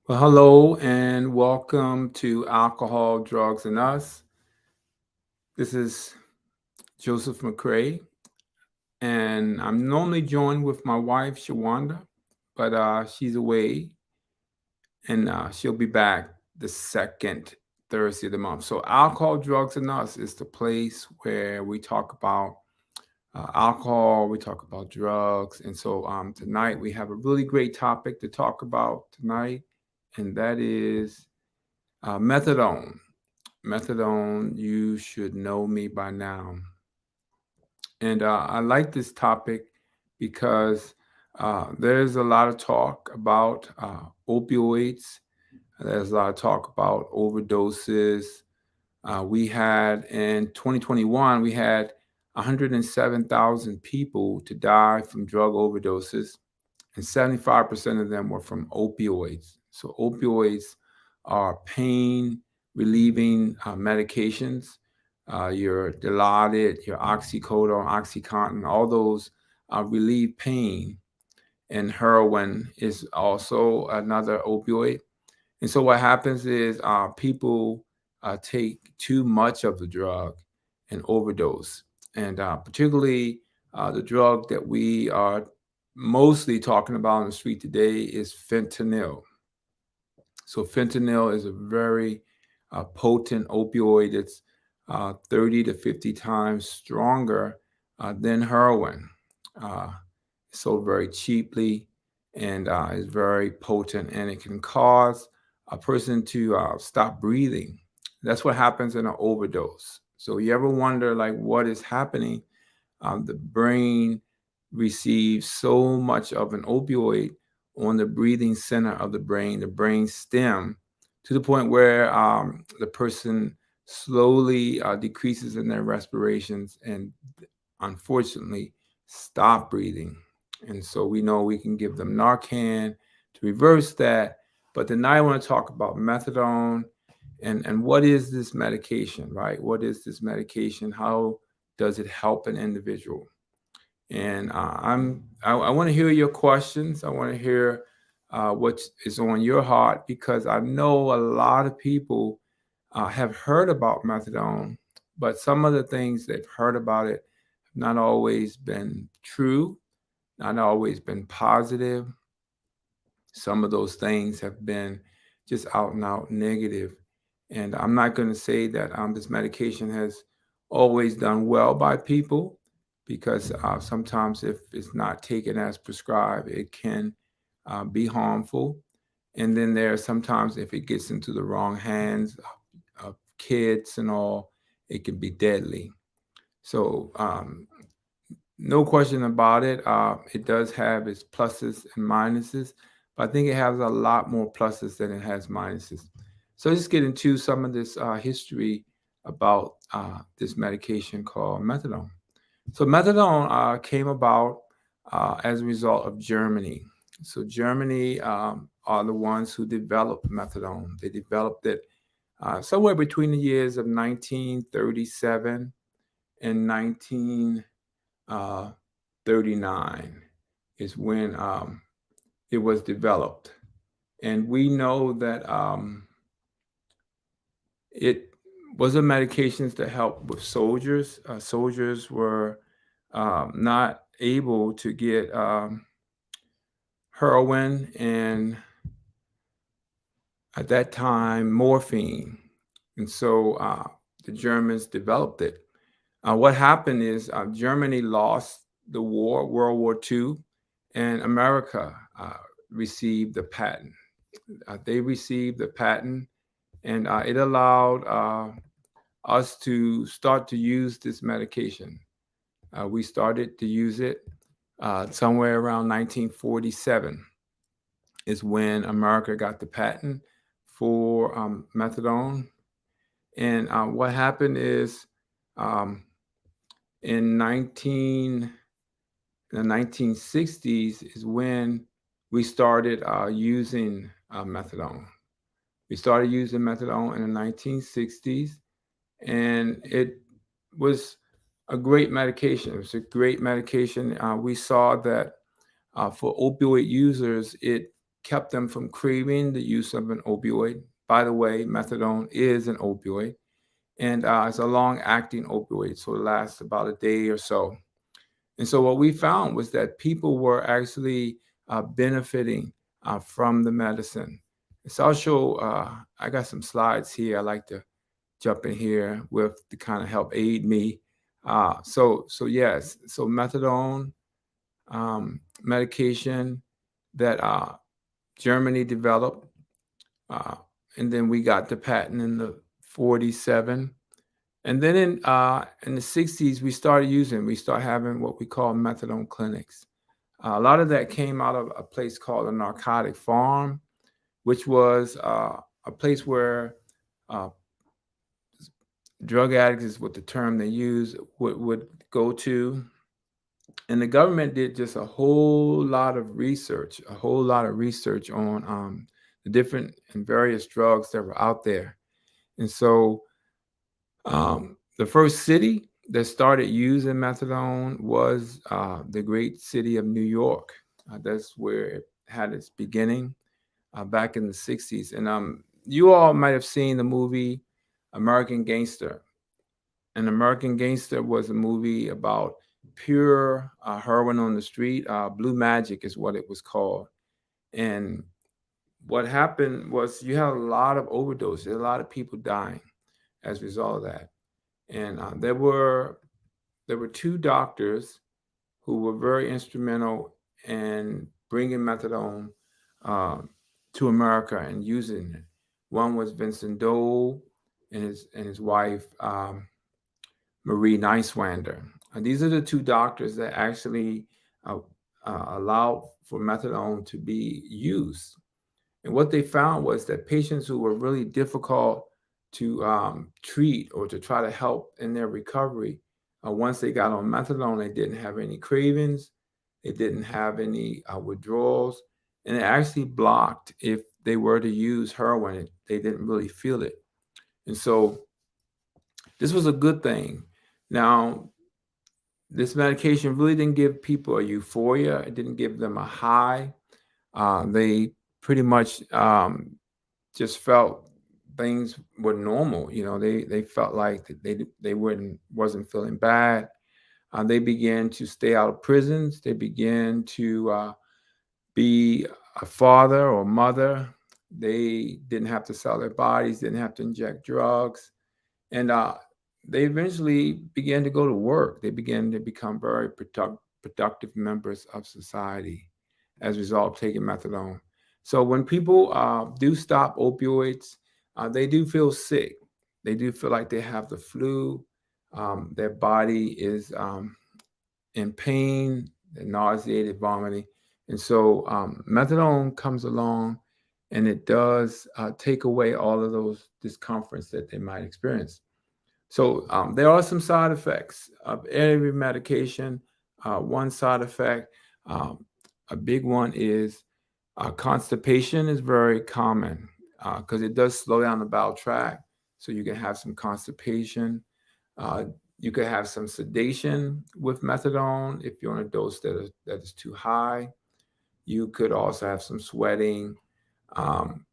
Well, hello and welcome to Alcohol, Drugs, and Us. This is Joseph McCrae, and I'm normally joined with my wife, Shawanda, but she's away, and she'll be back the second Thursday of the month. So, Alcohol, Drugs, and Us is the place where we talk about alcohol, we talk about drugs, and so tonight we have a really great topic to talk about tonight, and that is methadone. Methadone, you should know me by now. And I like this topic because there's a lot of talk about opioids. There's a lot of talk about overdoses. We had in 2021, we had 107,000 people to die from drug overdoses, and 75% of them were from opioids. So, opioids are pain relieving medications. Your Dilaudid, your oxycodone, oxycontin, all those relieve pain. And heroin is also another opioid. And so, what happens is people take too much of the drug and overdose. And particularly the drug that we are mostly talking about on the street today is fentanyl. So fentanyl is a very potent opioid. It's 30 to 50 times stronger than heroin. Uh, Sold very cheaply and is very potent, and it can cause a person to stop breathing. That's what happens in an overdose. So you ever wonder like what is happening? The brain receives so much of an opioid on the breathing center of the brain stem, to the point where the person slowly decreases in their respirations and unfortunately stop breathing. And so we know we can give them Narcan to reverse that. But tonight I want to talk about methadone and what is this medication, right? What is this medication? How does it help an individual? And I want to hear your questions. I want to hear what is on your heart, because I know a lot of people have heard about methadone, but some of the things they've heard about it have not always been true, not always been positive. Some of those things have been just out and out negative. And I'm not going to say that this medication has always done well by people, because sometimes if it's not taken as prescribed, it can be harmful. And then there are sometimes if it gets into the wrong hands of kids and all, it can be deadly. So no question about it. It does have its pluses and minuses, but I think it has a lot more pluses than it has minuses. So let's get into some of this history about this medication called methadone. So methadone came about as a result of Germany. So Germany are the ones who developed methadone. They developed it somewhere between the years of 1937 and 1939 is when it was developed. And we know that it was a medications that helped with soldiers. Soldiers were not able to get heroin and at that time morphine. And so the Germans developed it. What happened is Germany lost the war, World War II, and America received the patent. They received the patent, and it allowed us to start to use this medication. We started to use it somewhere around 1947 is when America got the patent for methadone. And what happened is um, in 19 the 1960s is when we started using methadone. We started using methadone in the 1960s, and it was a great medication. It was a great medication. We saw that for opioid users, it kept them from craving the use of an opioid. By the way, methadone is an opioid, and it's a long-acting opioid, so it lasts about a day or so. And so what we found was that people were actually benefiting from the medicine. So I'll show, I got some slides here. I like to jump in here with to kind of help aid me. So yes, so methadone medication that Germany developed, uh, and then we got the patent in the 47. And then in the 60s, we start having what we call methadone clinics. A lot of that came out of a place called a narcotic farm, which was a place where uh, drug addicts is what the term they use would go to. And the government did just a whole lot of research on the different and various drugs that were out there. And so the first city that started using methadone was the great city of New York. That's where it had its beginning back in the 60s. And you all might have seen the movie American Gangster. And American Gangster was a movie about pure heroin on the street. Blue Magic is what it was called. And what happened was you had a lot of overdoses, a lot of people dying as a result of that. And there were two doctors who were very instrumental in bringing methadone um, to America and using it. One was Vincent Dole and his wife Marie Neiswander. And these are the two doctors that actually uh, allowed for methadone to be used. And what they found was that patients who were really difficult to treat or to try to help in their recovery, once they got on methadone, they didn't have any cravings, they didn't have any withdrawals, and it actually blocked if they were to use heroin, they didn't really feel it. And so this was a good thing. Now, this medication really didn't give people a euphoria, it didn't give them a high. They pretty much just felt things were normal. They felt like they wasn't feeling bad. They began to stay out of prisons. They began to be a father or mother. They didn't have to sell their bodies, didn't have to inject drugs, and they eventually began to go to work. They began to become very productive members of society as a result of taking methadone. So when people do stop opioids, they do feel sick. They do feel like they have the flu. Their body is in pain, they're nauseated, vomiting. And so methadone comes along and it does take away all of those discomforts that they might experience. So there are some side effects of every medication. One side effect, um, a big one is constipation is very common because it does slow down the bowel tract. So you can have some constipation. Uh, you could have some sedation with methadone if you're on a dose that is too high. You could also have some sweating. Um,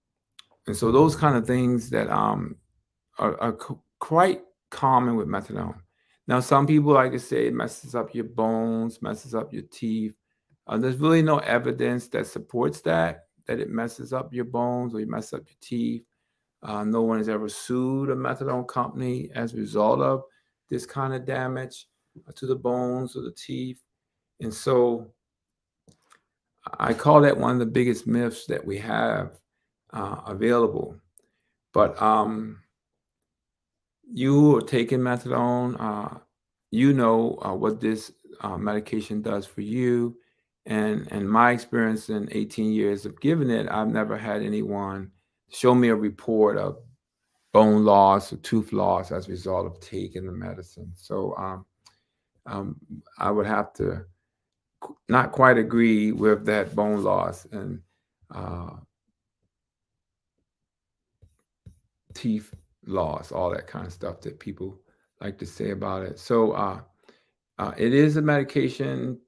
and so those kind of things that are quite common with methadone. Now, some people like to say it messes up your bones, messes up your teeth. There's really no evidence that supports that it messes up your bones or you mess up your teeth. No one has ever sued a methadone company as a result of this kind of damage to the bones or the teeth. And so I call that one of the biggest myths that we have available. But you who are taking methadone, you know what this medication does for you. And my experience in 18 years of giving it, I've never had anyone show me a report of bone loss or tooth loss as a result of taking the medicine. So um, I would have to not quite agree with that bone loss and uh, teeth loss, all that kind of stuff that people like to say about it. So it is a medication.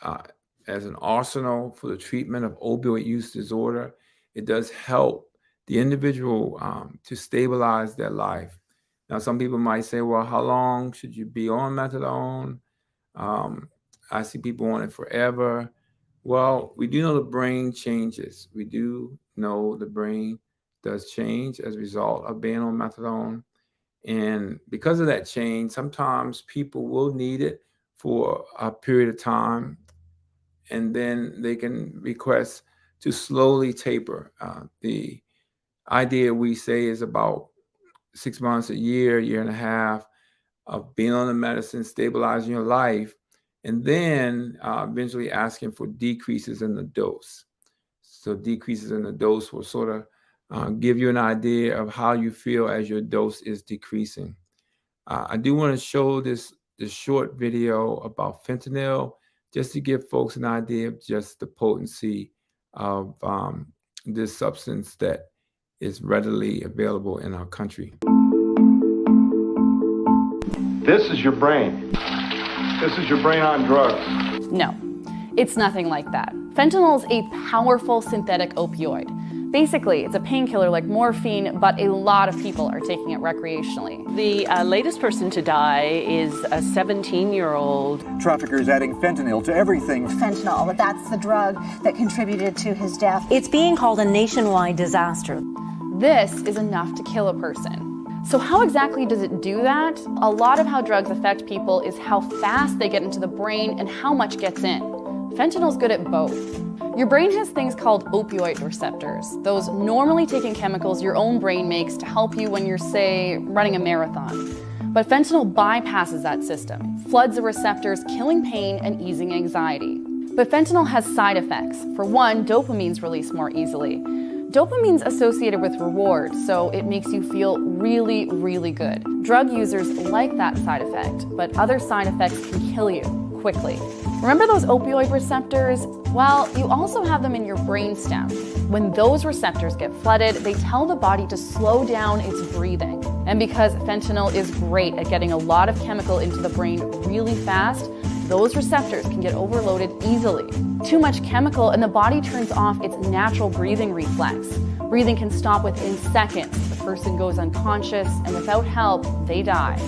Uh, as an arsenal for the treatment of opioid use disorder. It does help the individual to stabilize their life. Now, some people might say, well, how long should you be on methadone? Um, I see people on it forever. Well, we do know the brain changes. We do know the brain does change as a result of being on methadone. And because of that change, sometimes people will need it for a period of time, and then they can request to slowly taper. The idea we say is about 6 months, a year and a half of being on the medicine, stabilizing your life, and then eventually asking for decreases in the dose. So decreases in the dose will sort of give you an idea of how you feel as your dose is decreasing. I do want to show this short video about fentanyl, just to give folks an idea of just the potency of this substance that is readily available in our country. This is your brain. This is your brain on drugs. No, it's nothing like that. Fentanyl is a powerful synthetic opioid. Basically, it's a painkiller like morphine, but a lot of people are taking it recreationally. The latest person to die is a 17-year-old. Traffickers adding fentanyl to everything. Fentanyl, that's the drug that contributed to his death. It's being called a nationwide disaster. This is enough to kill a person. So how exactly does it do that? A lot of how drugs affect people is how fast they get into the brain and how much gets in. Fentanyl's good at both. Your brain has things called opioid receptors, those normally taking chemicals your own brain makes to help you when you're, say, running a marathon. But fentanyl bypasses that system, floods the receptors, killing pain and easing anxiety. But fentanyl has side effects. For one, dopamine's released more easily. Dopamine's associated with reward, so it makes you feel really, really good. Drug users like that side effect, but other side effects can kill you quickly. Remember those opioid receptors? Well, you also have them in your brainstem. When those receptors get flooded, they tell the body to slow down its breathing. And because fentanyl is great at getting a lot of chemical into the brain really fast, those receptors can get overloaded easily. Too much chemical and the body turns off its natural breathing reflex. Breathing can stop within seconds. The person goes unconscious, and without help, they die.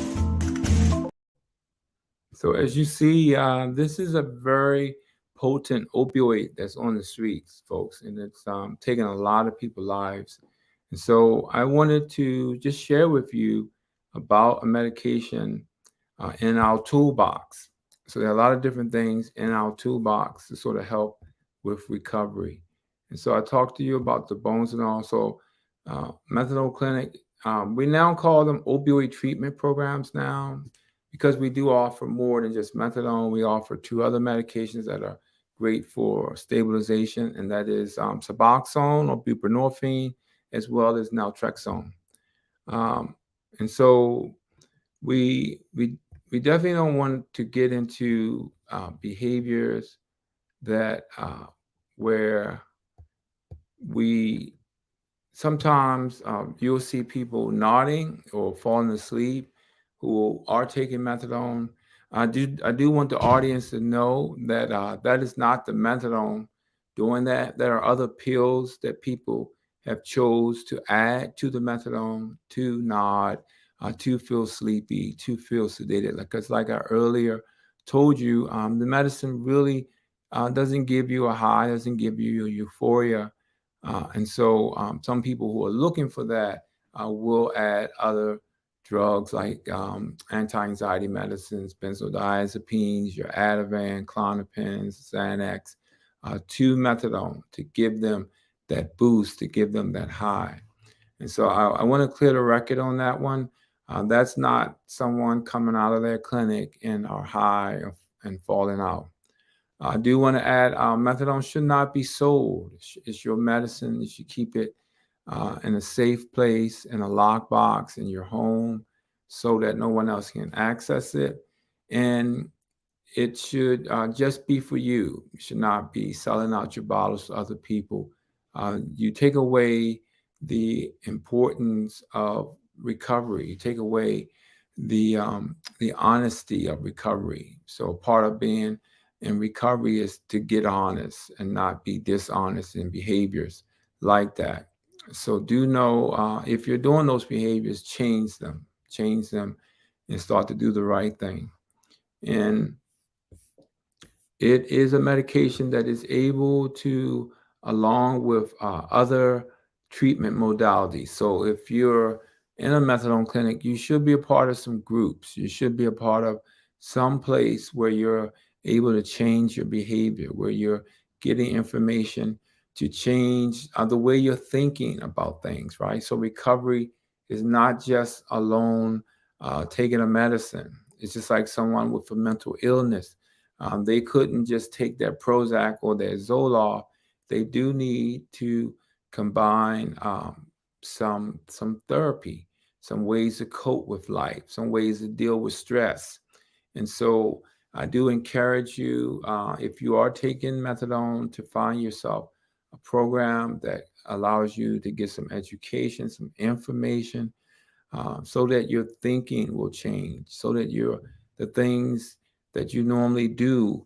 So as you see, this is a very potent opioid that's on the streets, folks, and it's taking a lot of people's lives. And so I wanted to just share with you about a medication in our toolbox. So there are a lot of different things in our toolbox to sort of help with recovery. And so I talked to you about the bones and also methadone clinic. We now call them opioid treatment programs now, because we do offer more than just methadone. We offer 2 other medications that are great for stabilization, and that is Suboxone or buprenorphine, as well as naltrexone. And so we definitely don't want to get into behaviors that where we sometimes you'll see people nodding or falling asleep who are taking methadone. I do want the audience to know that that is not the methadone doing that. There are other pills that people have chose to add to the methadone to nod, to feel sleepy, to feel sedated. Because like I earlier told you, the medicine really doesn't give you a high, doesn't give you a euphoria. And so some people who are looking for that will add other drugs like anti-anxiety medicines, benzodiazepines, your Ativan, Klonopins, Xanax, to methadone to give them that boost, to give them that high. And so I want to clear the record on that one. That's not someone coming out of their clinic and are high and falling out. I do want to add, methadone should not be sold. It's your medicine. You should keep it in a safe place, in a lockbox in your home, so that no one else can access it. And it should just be for you. You should not be selling out your bottles to other people. You take away the importance of recovery. You take away the honesty of recovery. So part of being And recovery is to get honest and not be dishonest in behaviors like that. So do know if you're doing those behaviors, change them, and start to do the right thing. And it is a medication that is able to, along with other treatment modalities. So if you're in a methadone clinic, you should be a part of some groups. You should be a part of some place where you're able to change your behavior, where you're getting information to change the way you're thinking about things, right? So recovery is not just alone taking a medicine. It's just like someone with a mental illness. They couldn't just take their Prozac or their Zoloft. They do need to combine some therapy, some ways to cope with life, some ways to deal with stress. And so I do encourage you, if you are taking methadone, to find yourself a program that allows you to get some education, some information, so that your thinking will change, so that the things that you normally do,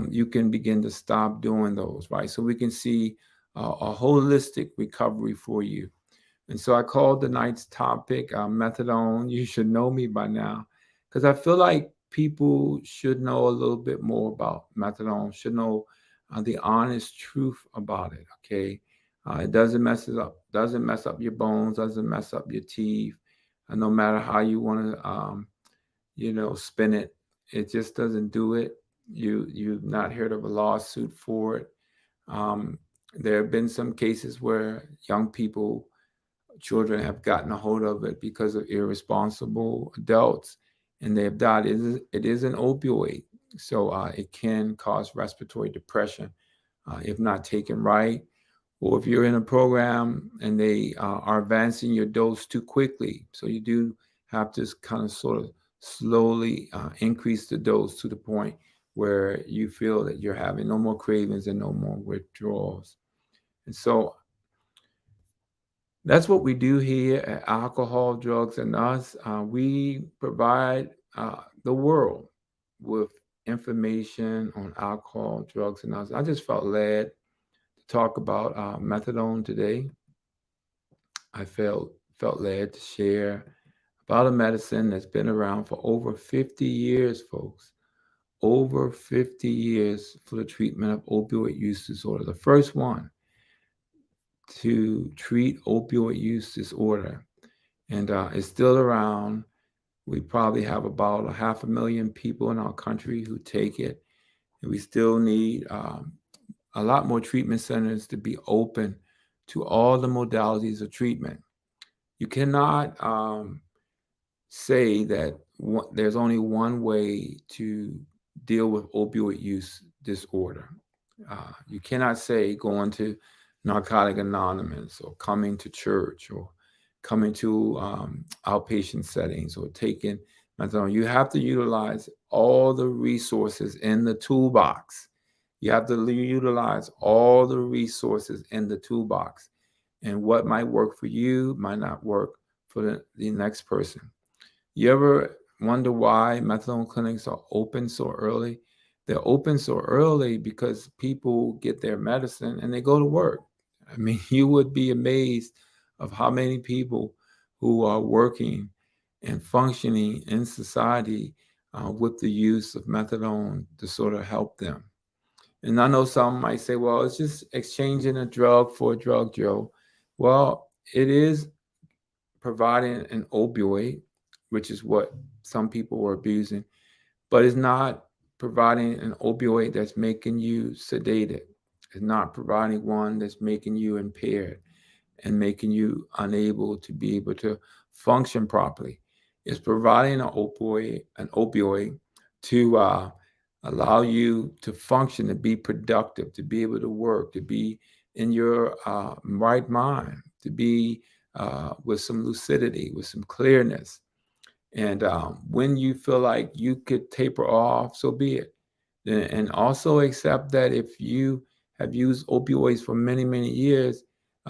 you can begin to stop doing those, right? So we can see a holistic recovery for you. And so I called tonight's topic methadone. You should know me by now, because I feel like people should know a little bit more about methadone, should know the honest truth about it. Okay, it doesn't mess up your bones, doesn't mess up your teeth, and no matter how you want to, spin it, it just doesn't do it. You've not heard of a lawsuit for it. Um, there have been some cases where young people, children, have gotten a hold of it because of irresponsible adults, and they have died. It is an opioid, so it can cause respiratory depression if not taken right, or if you're in a program and they are advancing your dose too quickly. So you do have to kind of sort of slowly increase the dose to the point where you feel that you're having no more cravings and no more withdrawals. And so that's what we do here at Alcohol, Drugs, and Us. We provide the world with information on alcohol, drugs, and us. I just felt led to talk about methadone today. I felt led to share about a medicine that's been around for over 50 years, folks. Over 50 years for the treatment of opioid use disorder. The first one to treat opioid use disorder. And it's still around. We probably have about 500,000 people in our country who take it. And we still need a lot more treatment centers to be open to all the modalities of treatment. You cannot say that there's only one way to deal with opioid use disorder. You cannot say going to Narcotic Anonymous or coming to church or coming to outpatient settings or taking methadone. You have to utilize all the resources in the toolbox. You have to utilize all the resources in the toolbox. And what might work for you might not work for the next person. You ever wonder why methadone clinics are open so early? They're open so early because people get their medicine and they go to work. I mean, you would be amazed of how many people who are working and functioning in society with the use of methadone to sort of help them. And I know some might say, well, it's just exchanging a drug for a drug, Joe. Well, it is providing an opioid, which is what some people were abusing, but it's not providing an opioid that's making you sedated. It's not providing one that's making you impaired and making you unable to be able to function properly. It's providing an opioid to allow you to function, to be productive, to be able to work, to be in your right mind, to be with some lucidity, with some clearness. And when you feel like you could taper off, so be it. And also accept that if you have used opioids for many, many years,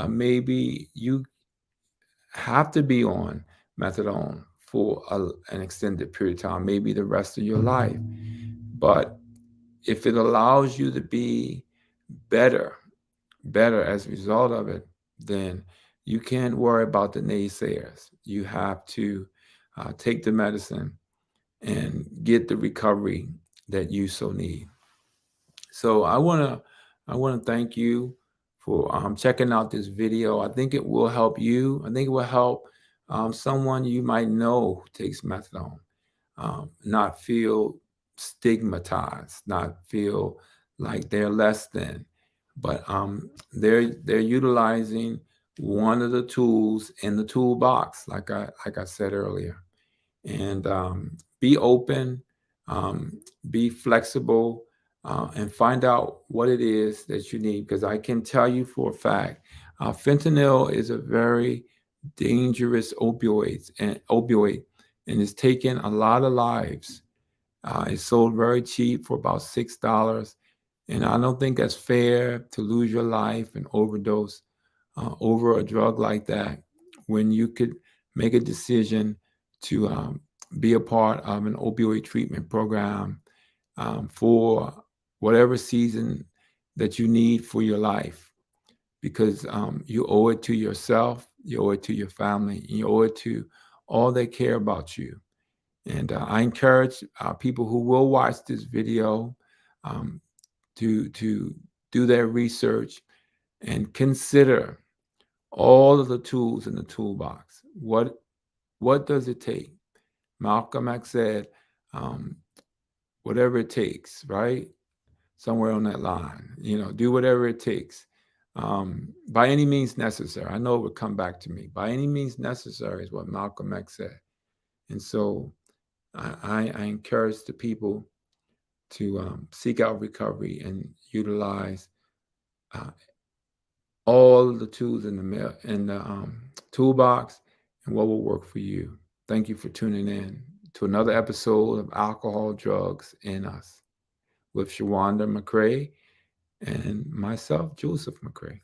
maybe you have to be on methadone for an extended period of time, maybe the rest of your life. But if it allows you to be better, better as a result of it, then you can't worry about the naysayers. You have to take the medicine and get the recovery that you so need. So I wanna thank you for checking out this video. I think it will help you. I think it will help someone you might know who takes methadone not feel stigmatized, not feel like they're less than, but they're utilizing one of the tools in the toolbox, like I said earlier, and be open, be flexible, and find out what it is that you need. Because I can tell you for a fact, fentanyl is a very dangerous opioid, and it's taken a lot of lives. It's sold very cheap for about $6, and I don't think that's fair to lose your life and overdose over a drug like that when you could make a decision to be a part of an opioid treatment program for whatever season that you need for your life, because you owe it to yourself, you owe it to your family, and you owe it to all that care about you. And I encourage people who will watch this video um, to do their research and consider all of the tools in the toolbox. What does it take? Malcolm X said, whatever it takes, right? Somewhere on that line, do whatever it takes. By any means necessary. I know it would come back to me. By any means necessary is what Malcolm X said. And so I encourage the people to seek out recovery and utilize all the tools in the toolbox and what will work for you. Thank you for tuning in to another episode of Alcohol, Drugs, and Us with Shawanda McCrae and myself, Joseph McCrae.